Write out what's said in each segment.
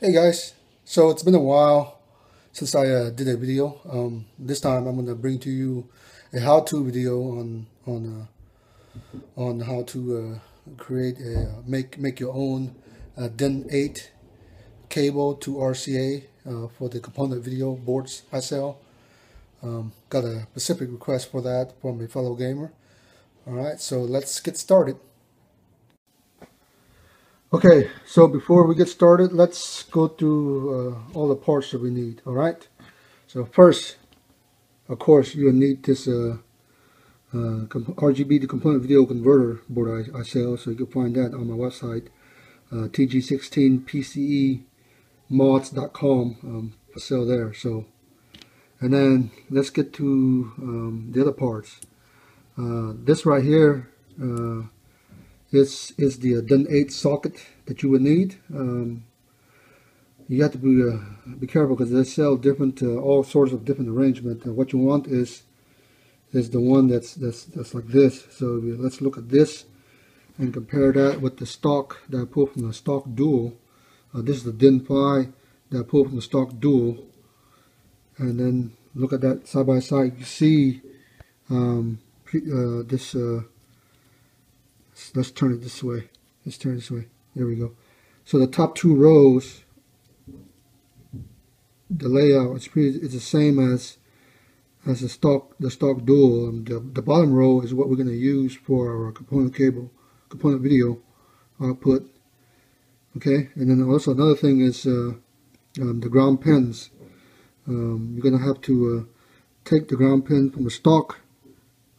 Hey guys, so it's been a while since I did a video. This time I'm going to bring to you a how-to video on how to create a make your own Din8 cable to RCA for the component video boards I sell. Got a specific request for that from a fellow gamer. All right, so let's get started. Okay, so before we get started, let's go through all the parts that we need. All right, so first, of course, you'll need this RGB to component video converter board I sell, so you can find that on my website, tg16pcemods.com, for sale there. So, and then let's get to the other parts. This right here is the Din8 socket that you would need. You have to be careful because they sell different, all sorts of different arrangement. What you want is the one that's like this. So let's look at this and compare that with the stock that I pulled from the stock dual. This is the Din8 that I pulled from the stock dual, and then look at that side by side. You see this. Let's turn it this way. Let's turn it this way. There we go. So the top two rows, the layout is the same as the stock dual. The bottom row is what we're going to use for our component video output. Okay, and then also another thing is the ground pins. You're going to have to take the ground pin from the stock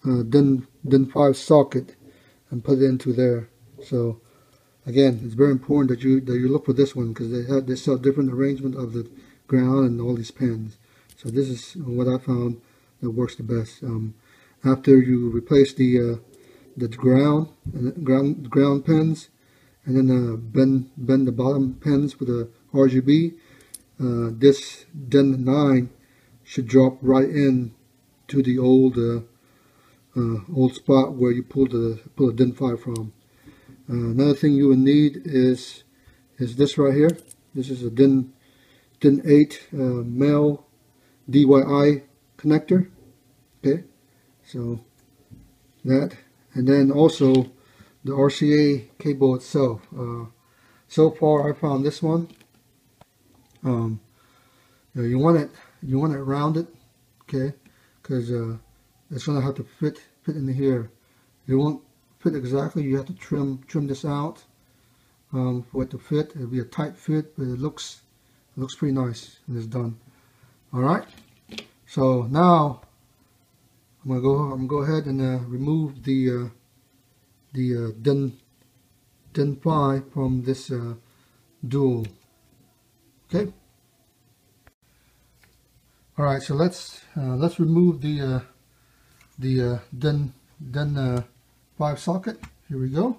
Din8 socket and put it into there. So again, it's very important that you look for this one because they sell different arrangement of the ground and all these pins. So this is what I found that works the best. After you replace the ground pins, and then bend the bottom pins with the RGB, this Din9 should drop right in to the old spot where you pull the Din8 from. Another thing you will need is this right here. This is a Din8 male DYI connector. Okay, so that, and then also the RCA cable itself. So far, I found this one. You want it rounded, okay, because it's gonna have to fit in here. It won't fit exactly. You have to trim this out for it to fit. It'll be a tight fit, but it looks pretty nice when it's done. All right. So now I'm gonna go ahead and remove the Din8 from this dual. Okay. All right. So let's remove the Din8 socket. Here we go.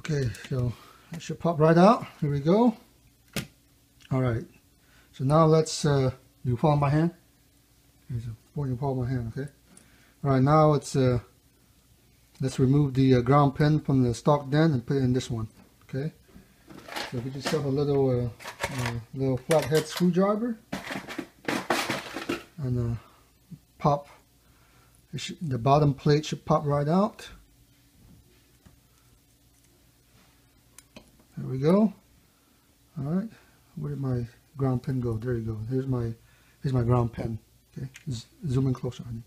Okay, so it should pop right out. Here we go. All right. So now let's, you follow my hand? Okay, so you follow my hand, okay? All right, now it's, let's remove the ground pin from the stock Din and put it in this one, okay? So we just have a little flathead screwdriver and pop. The bottom plate should pop right out. There we go. All right, where did my ground pin go? There you go. Here's my ground pin. Okay, zoom in closer, honey.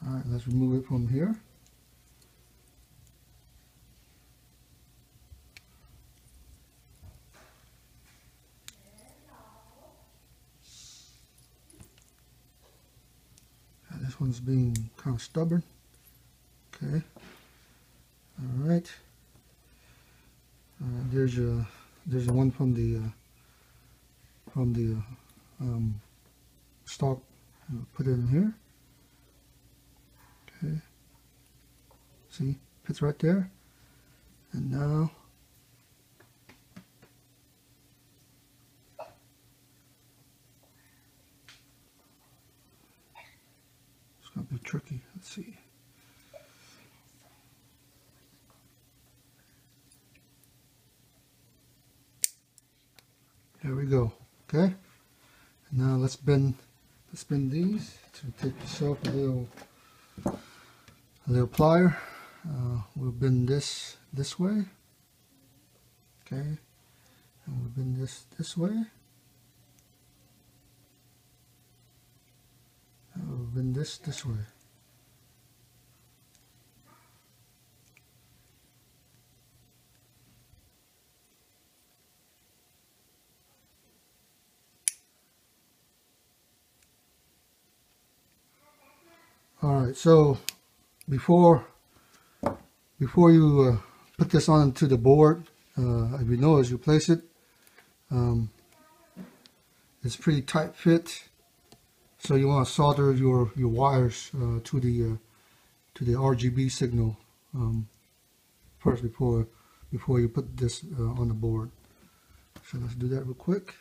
Alright, let's remove it from here. This one's being kind of stubborn. Okay. Alright. There's a one from the stock. Put it in here. Okay. See, fits right there. And now it's gonna be tricky. Let's see. There we go. Okay. Now let's bend these to take yourself a little plier. We'll bend this way. Okay. And we'll bend this way. And we'll bend this way. Alright, so before you put this onto the board, if you notice, you place it, it's pretty tight fit, so you want to solder your wires to the RGB signal first before you put this on the board. So let's do that real quick.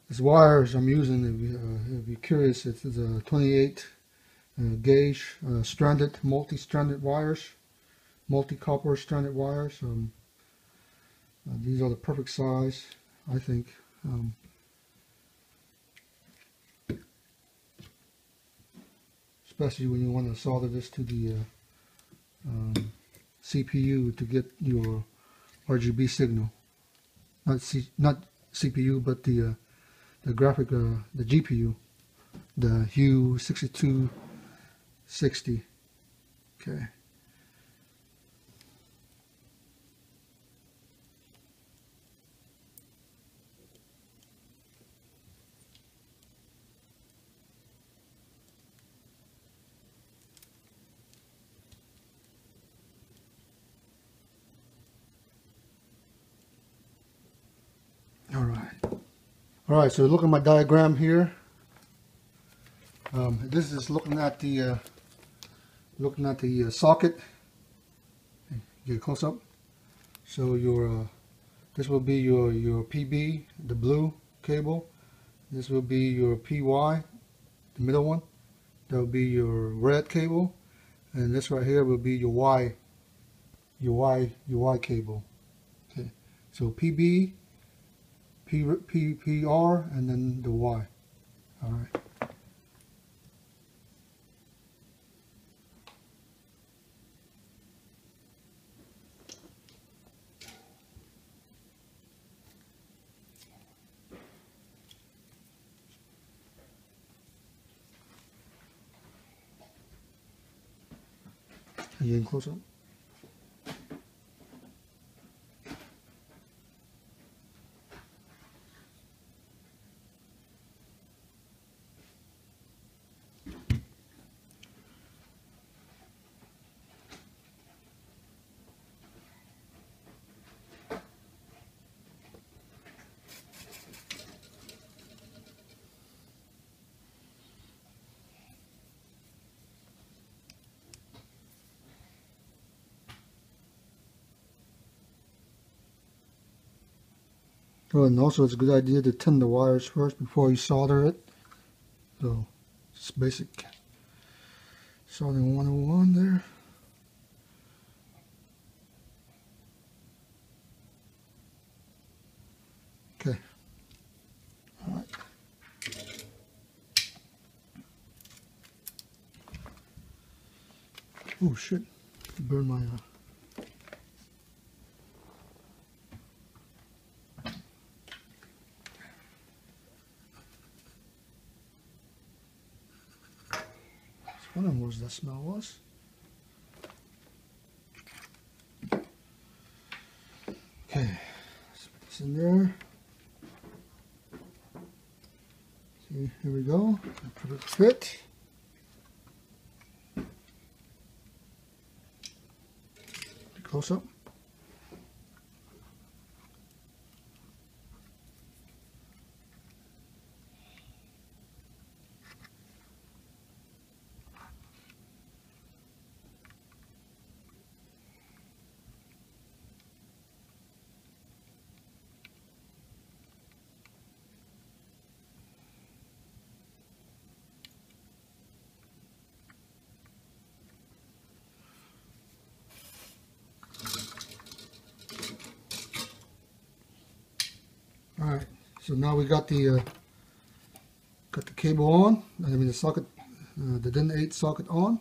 This wires I'm using, if you're curious, it's a 28 gauge stranded, multi-stranded wires, multi-copper stranded wires. These are the perfect size, I think. Especially when you want to solder this to the CPU to get your RGB signal. Not CPU, but the graphic, the GPU, the Hue 6260. Okay. All right, so look at my diagram here. This is looking at the socket. Get a close up. So this will be your PB, the blue cable. This will be your PY, the middle one. That will be your red cable, and this right here will be your Y cable. Okay, so PB. PR, and then the Y. All right. Are you getting close up? Oh, and also it's a good idea to tin the wires first before you solder it. So, just basic soldering 101 there. Okay. All right. Oh shit, burn my I was wondering what that smell was. Okay, let's put this in there. See, here we go. Put it fit. Close up. All right, so now we got the cable on. I mean the socket, the Din8 socket on.